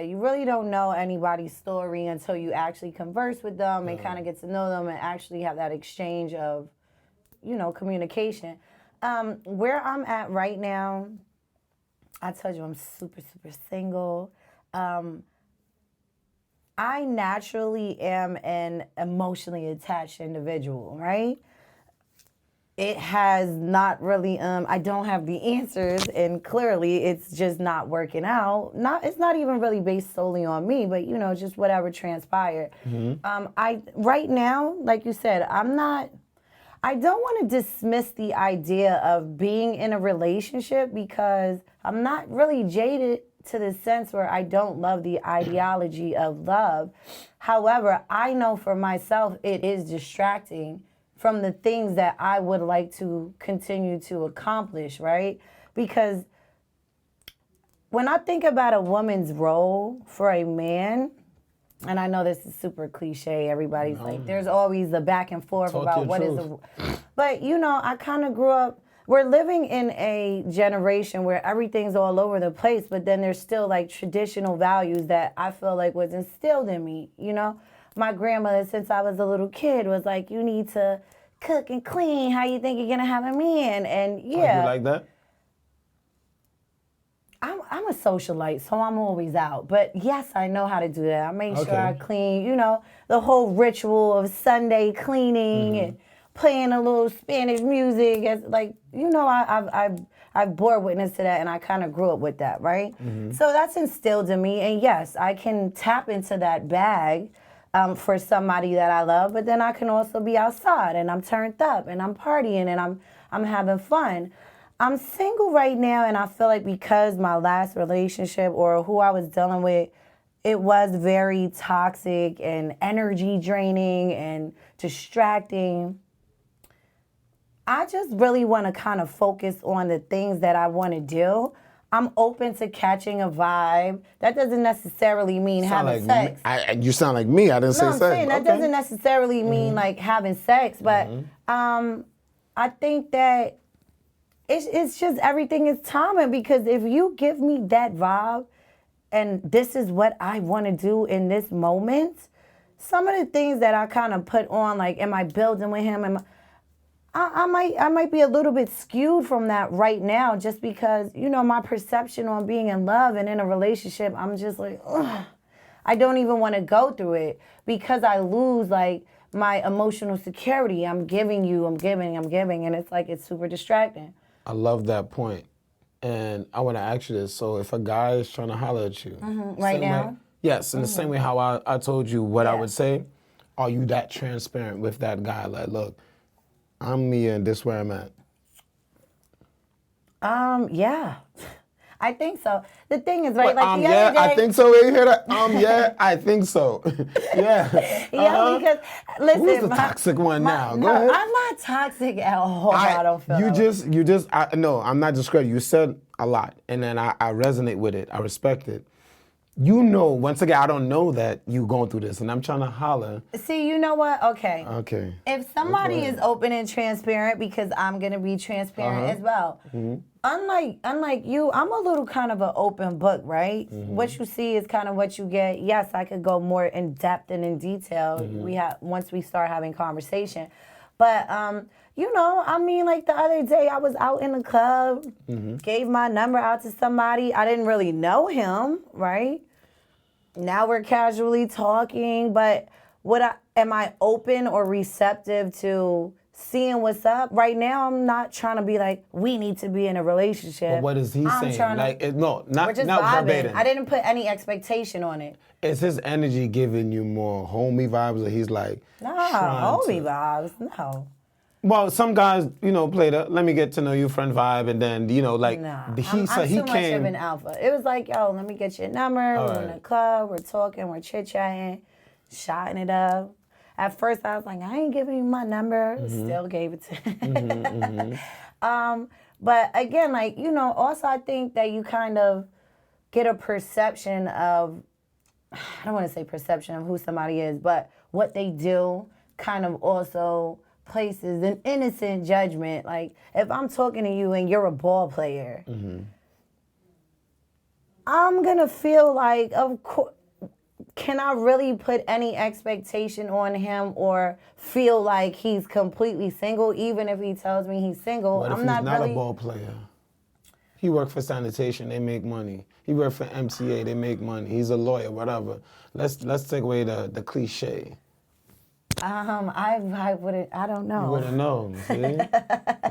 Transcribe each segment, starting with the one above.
You really don't know anybody's story until you actually converse with them and kind of get to know them and actually have that exchange of, communication. Where I'm at right now, I told you I'm super, super single. Um, I naturally am an emotionally attached individual, right? It has not really I don't have the answers, and clearly it's just not working out. It's not even really based solely on me, but just whatever transpired. I right now, like you said, I don't want to dismiss the idea of being in a relationship because I'm not really jaded to the sense where I don't love the ideology of love. However, I know for myself it is distracting from the things that I would like to continue to accomplish, right? Because when I think about a woman's role for a man, and I know this is super cliche, everybody's like, there's always the back and forth Talk about your what is truth. but I kind of grew up, we're living in a generation where everything's all over the place, but then there's still like traditional values that I feel like was instilled in me. My grandmother, since I was a little kid, was like, you need to cook and clean. How you think you're gonna have a man? And Oh, you like that? I'm a socialite, so I'm always out. But yes, I know how to do that. I make sure I Okay. clean, the whole ritual of Sunday cleaning and playing a little Spanish music. As like, I've bore witness to that, and I kind of grew up with that, right? So that's instilled in me, and yes, I can tap into that bag for somebody that I love. But then I can also be outside, and I'm turned up, and I'm partying, and I'm having fun. I'm single right now, and I feel like because my last relationship or who I was dealing with, it was very toxic and energy draining and distracting. I just really want to kind of focus on the things that I want to do. I'm open to catching a vibe. That doesn't necessarily mean Sound having like sex. you sound like me. I didn't No, say I'm sex. saying that Okay. doesn't necessarily mean like having sex, but I think that it's just everything is timing, because if you give me that vibe and this is what I want to do in this moment, some of the things that I kind of put on, like, am I building with him? I might be a little bit skewed from that right now, just because my perception on being in love and in a relationship, I'm just like, ugh, I don't even want to go through it because I lose like my emotional security. I'm giving you, I'm giving, and it's like it's super distracting. I love that point. And I want to ask you this. So if a guy is trying to holler at you, Right same way, now? yes, in the same way how I told you what I Yeah. would say, are you that transparent with that guy? Like, look, I'm me and this where I'm at. Yeah. I think so. The thing is, right, But, like the yeah, other day. I think so. You hear that? Yeah, I think so. Yeah. Yeah, because listen, Who's the toxic one now? Go No, ahead. I'm not toxic at all. I don't feel that way. you just, no, I'm not discrediting. You said a lot, and then I resonate with it. I respect it. Once again, I don't know that you going through this, and I'm trying to holler. See, you know what? Okay. Okay. If somebody is open and transparent, because I'm gonna be transparent as well. Unlike you, I'm a little kind of an open book, right? What you see is kind of what you get. Yes, I could go more in depth and in detail. Once we start having conversation, but I mean, like the other day, I was out in the club, gave my number out to somebody. I didn't really know him, right? Now we're casually talking, but am I open or receptive to seeing what's up? Right now, I'm not trying to be like, we need to be in a relationship. But what is he I'm saying? trying to- Like, no, We're not just not vibing. verbatim. I didn't put any expectation on it. Is his energy giving you more homie vibes, or he's like, Nah, trying homie to- vibes. No. Well, some guys, play the let me get to know you friend vibe, and then like Nah, he I'm so he too much of came. an alpha. It was like, yo, let me get your number. We're in the club. We're talking. We're chit chatting, shotting it up. At first, I was like, I ain't giving you my number. Still gave it to him. But again, like also I think that you kind of get a perception of, I don't want to say perception of who somebody is, but what they do kind of also places an innocent judgment. Like if I'm talking to you and you're a ball player, I'm gonna feel like, of course, can I really put any expectation on him or feel like he's completely single, even if he tells me he's single? What if I'm he's not not really. a ball player? He worked for sanitation, they make money. He worked for MTA, they make money. He's a lawyer, whatever. Let's take away the cliche. I wouldn't. I don't know. You wouldn't know. See?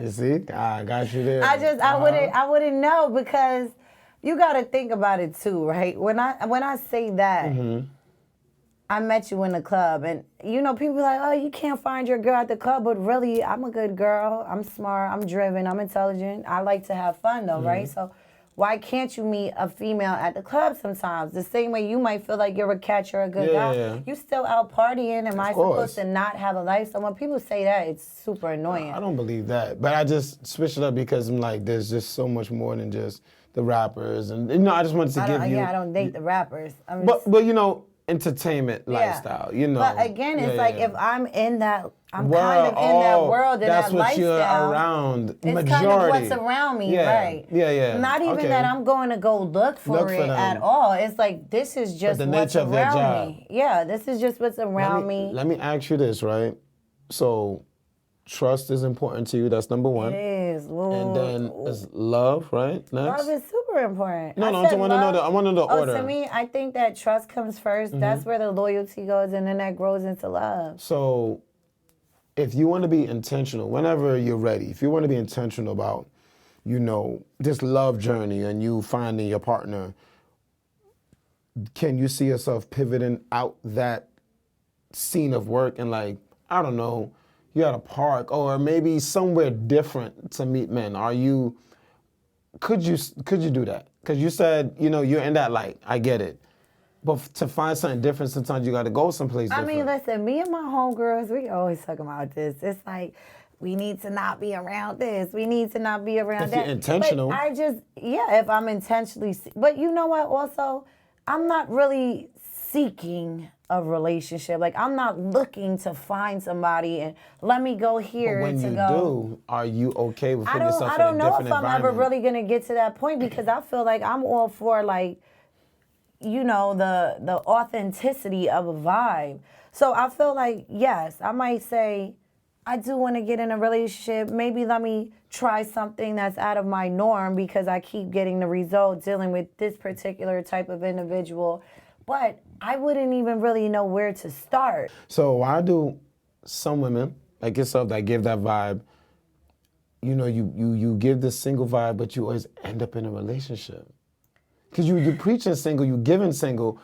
You see? I got you there. I wouldn't know because you got to think about it too, right? When I say that, I met you in the club, and people be like, oh, you can't find your girl at the club, but really, I'm a good girl. I'm smart. I'm driven. I'm intelligent. I like to have fun though, right? So why can't you meet a female at the club sometimes? The same way you might feel like you're a catch or a good guy. Yeah. You still out partying. Am I course. supposed to not have a life? So when people say that, it's super annoying. I don't believe that. But I just switched it up because I'm like, there's just so much more than just the rappers. And, I just wanted to give you... I don't date the rappers. But entertainment lifestyle, But again, it's if I'm in that... I'm World, kind of in that world and that's that what lifestyle. You're around. It's Majority. kind of what's around me, right? Yeah. Not even that I'm going to go look for it at all. It's like, this is just what's around me. Yeah, this is just what's around me. Let me ask you this, right? So, trust is important to you. That's number one. It is. Ooh. And then is love, right? Next. Love is super important. I want to know the order. To me, I think that trust comes first. That's where the loyalty goes, and then that grows into love. So, if you want to be intentional, whenever you're ready, if you want to be intentional about, this love journey and you finding your partner, can you see yourself pivoting out that scene of work and I don't know, you're at a park or maybe somewhere different to meet men? Could you do that? Because you said, you're in that light. I get it. But to find something different, sometimes you got to go someplace different. I mean, listen, me and my homegirls, we always talk about this. It's like, we need to not be around this. We need to not be around that. If you're intentional. But if I'm intentionally. But you know what, also, I'm not really seeking a relationship. I'm not looking to find somebody and let me go here but when you do, are you okay with putting yourself in a different environment? I don't know if I'm ever really going to get to that point because I feel like I'm all for the authenticity of a vibe. So I feel like, yes, I might say, I do want to get in a relationship. Maybe let me try something that's out of my norm because I keep getting the result dealing with this particular type of individual. But I wouldn't even really know where to start. So why do some women like yourself that give that vibe, you give the single vibe, but you always end up in a relationship? Because you preaching single, you giving single,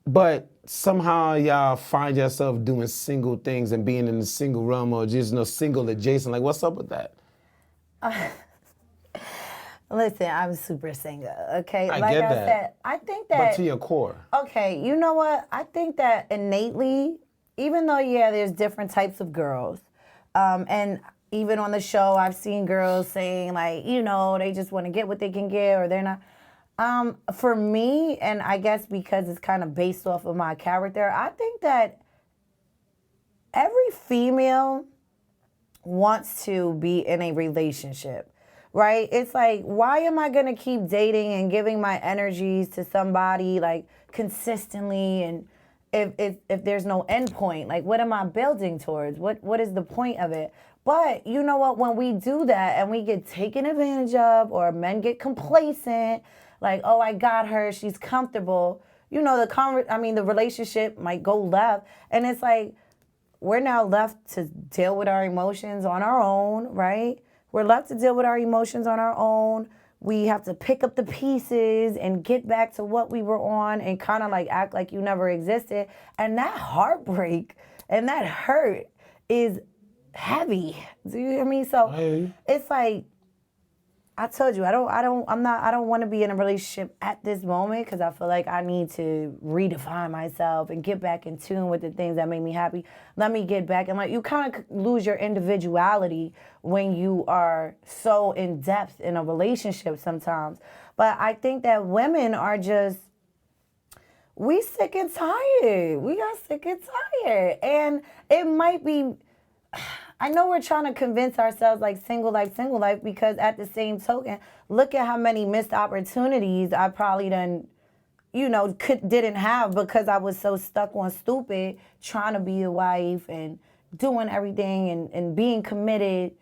but somehow y'all find yourself doing single things and being in the single realm or just single adjacent. What's up with that? Listen, I'm super single, okay? I get that. Said, I think that... But to your core. Okay, you know what? I think that innately, even though, there's different types of girls, and even on the show, I've seen girls saying, they just want to get what they can get or they're not... For me, and I guess because it's kind of based off of my character, I think that every female wants to be in a relationship, right? It's like, why am I going to keep dating and giving my energies to somebody consistently and if there's no end point? What am I building towards? What is the point of it? But you know what? When we do that and we get taken advantage of or men get complacent, oh, I got her, she's comfortable. The relationship might go left. And it's we're now left to deal with our emotions on our own, right? We're left to deal with our emotions on our own. We have to pick up the pieces and get back to what we were on and kind of act like you never existed. And that heartbreak and that hurt is heavy. Do you hear me? So it's I told you, I don't want to be in a relationship at this moment because I feel like I need to redefine myself and get back in tune with the things that make me happy. Let me get back. And you kind of lose your individuality when you are so in depth in a relationship sometimes. But I think that women are just, we sick and tired. We got sick and tired. And it might be, I know we're trying to convince ourselves like single life, because at the same token, look at how many missed opportunities I probably done, didn't have because I was so stuck on stupid, trying to be a wife and doing everything and being committed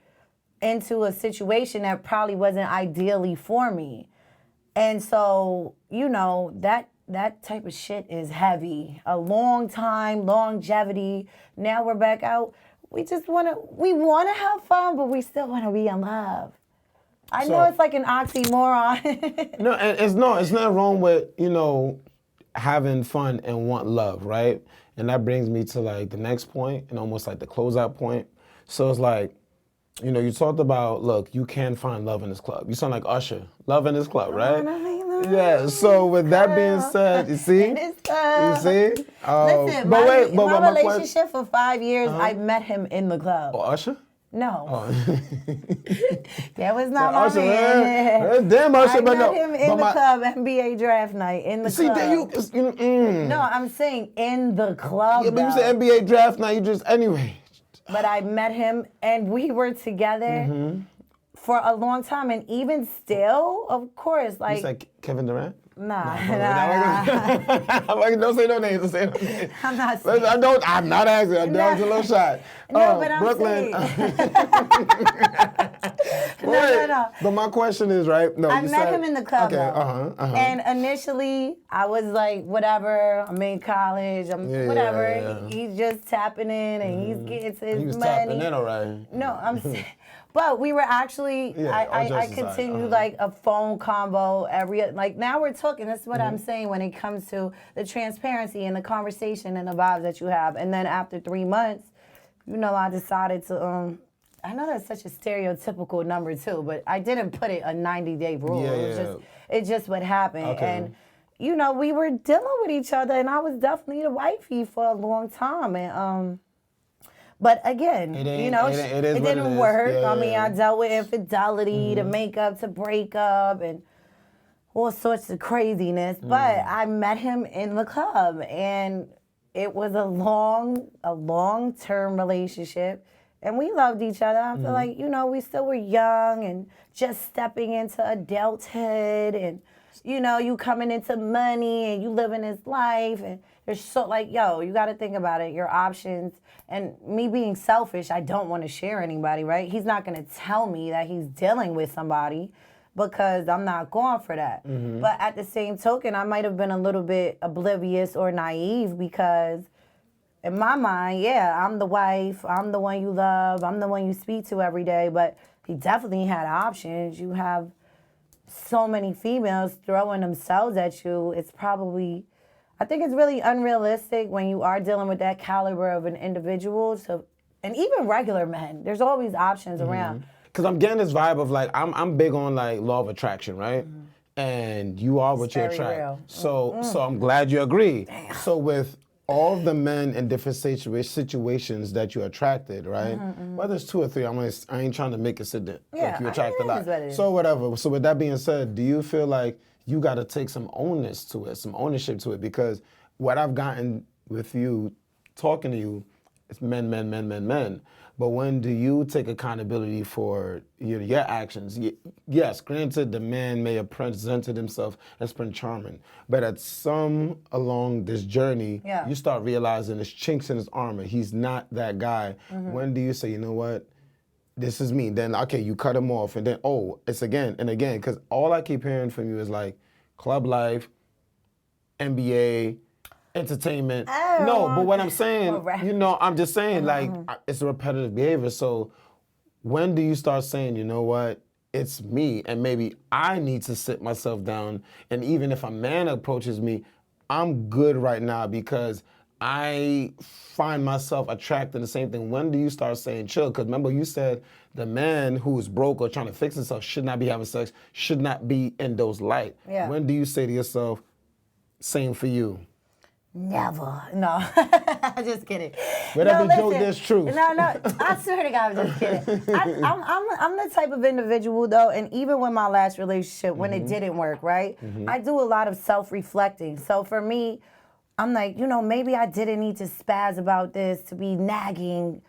into a situation that probably wasn't ideally for me. And so, that type of shit is heavy. A long time, longevity. Now we're back out. We want to have fun, but we still want to be in love. I know it's like an oxymoron. No, and it's nothing wrong with, having fun and want love, right? And that brings me to like the next point and almost like the closeout point. So it's like, you talked about, look, you can find love in this club. You sound like Usher, love in this club, right? Yeah, so with that being said, you see? You see? Listen, my relationship for 5 years, I met him in the club. Oh, Usher? No. Oh. That was not my Usher, man. Damn Usher, I but no. met him in the club, NBA draft night, in the club. No, I'm saying in the club. Yeah, but you said NBA draft night, anyway. But I met him, and we were together for a long time, and even still, of course, like. You said Kevin Durant? Nah. Don't say no names. Don't say no names. I'm not saying. I'm not asking. I'm down to a little shot. No, but I'm Brooklyn. saying. No. But my question is, right? No, I met him in the club. Okay. And initially, I was like, whatever. I'm in college. Whatever. Yeah. He's just tapping in, and he's getting to his He was money. tapping in, all right. No, I'm saying. But we were actually, I continued like a phone combo now we're talking. That's what I'm saying when it comes to the transparency and the conversation and the vibes that you have. And then after 3 months, I decided to, I know that's such a stereotypical number too, but I didn't put it a 90-day rule. It's just what happened. Okay. And, we were dealing with each other, and I was definitely the wifey for a long time. And, but again, it didn't work. Yeah, I mean, I dealt with infidelity, to make up, to break up, and all sorts of craziness. But I met him in the club, and it was a long-term relationship, and we loved each other. I feel like, we still were young and just stepping into adulthood, and you coming into money and you living this life, and there's you got to think about it, your options. And me being selfish, I don't want to share anybody, right? He's not going to tell me that he's dealing with somebody because I'm not going for that. But at the same token, I might have been a little bit oblivious or naive because in my mind, I'm the wife, I'm the one you love, I'm the one you speak to every day, but he definitely had options. You have so many females throwing themselves at you. I think it's really unrealistic when you are dealing with that caliber of an individual. So, and even regular men, there's always options around. Because I'm getting this vibe of like, I'm big on like law of attraction, right? And you are what you attract. Real. So I'm glad you agree. Damn. So with all the men in different situations that you attracted, right? Whether it's 2 or 3, I ain't trying to make it sit there. Yeah, like you attract a lot. So whatever. So with that being said, do you feel like you got to take some ownership to it? Because what I've gotten with you, talking to you, it's men. But when do you take accountability for your actions? Yes, granted, the man may have presented himself as Prince Charming, but at some along this journey, you start realizing there's chinks in his armor. He's not that guy. When do you say, you know what? This is me. Then, okay, you cut him off, and then, it's again and again. Because all I keep hearing from you is like club life, NBA, entertainment. No, but what I'm saying, I'm just saying, like, it's a repetitive behavior. So when do you start saying, you know what, it's me, and maybe I need to sit myself down, and even if a man approaches me, I'm good right now because I find myself attracting the same thing. When do you start saying chill? Because remember you said the man who is broke or trying to fix himself should not be having sex, should not be in those light. Yeah. When do you say to yourself, same for you? Never. No. Just kidding. Whatever joke, there's truth. No. I swear to God, I'm just kidding. I'm the type of individual, though, and even with my last relationship, when it didn't work, right, I do a lot of self-reflecting. So for me, I'm like, maybe I didn't need to spaz about this, to be nagging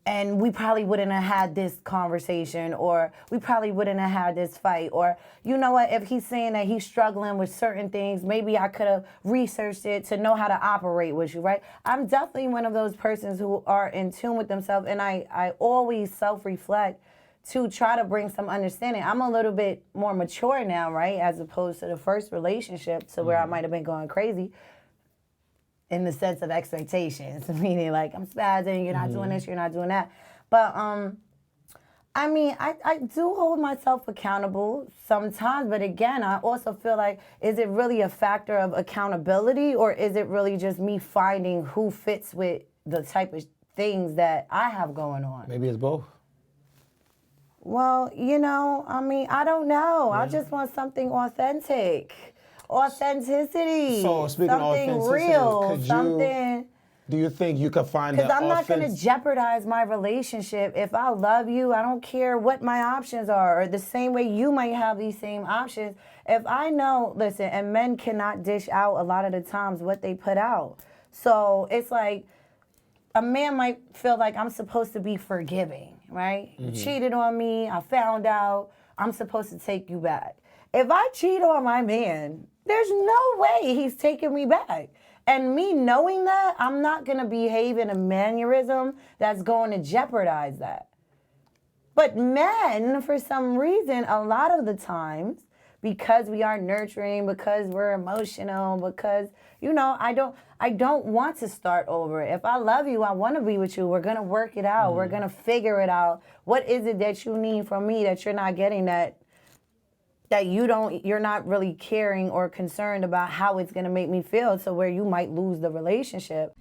and we probably wouldn't have had this conversation, or we probably wouldn't have had this fight, or you know what, if he's saying that he's struggling with certain things, maybe I could have researched it to know how to operate with you, right? I'm definitely one of those persons who are in tune with themselves, and I always self-reflect to try to bring some understanding. I'm a little bit more mature now, right, as opposed to the first relationship, to where I might have been going crazy in the sense of expectations, meaning like I'm spazzing, you're not doing this, you're not doing that. But I mean, I do hold myself accountable sometimes, but again, I also feel like, is it really a factor of accountability, or is it really just me finding who fits with the type of things that I have going on? Maybe it's both. Well, you know, I mean, I don't know. I just want something authentic. Authenticity. So speaking of something authenticity, real, could you- something. Do you think you could find that? Because I'm not going to jeopardize my relationship. If I love you, I don't care what my options are, or the same way you might have these same options. If I know, listen, and men cannot dish out a lot of the times what they put out. So it's like, a man might feel like I'm supposed to be forgiving, right? You cheated on me, I found out, I'm supposed to take you back. If I cheat on my man, there's no way he's taking me back. And me knowing that, I'm not gonna behave in a mannerism that's going to jeopardize that. But men, for some reason, a lot of the times, because we are nurturing, because we're emotional, because, you know, I don't want to start over. If I love you, I want to be with you. We're going to work it out. We're going to figure it out. What is it that you need from me that you're not getting, that you're not really caring or concerned about how it's going to make me feel, to where you might lose the relationship?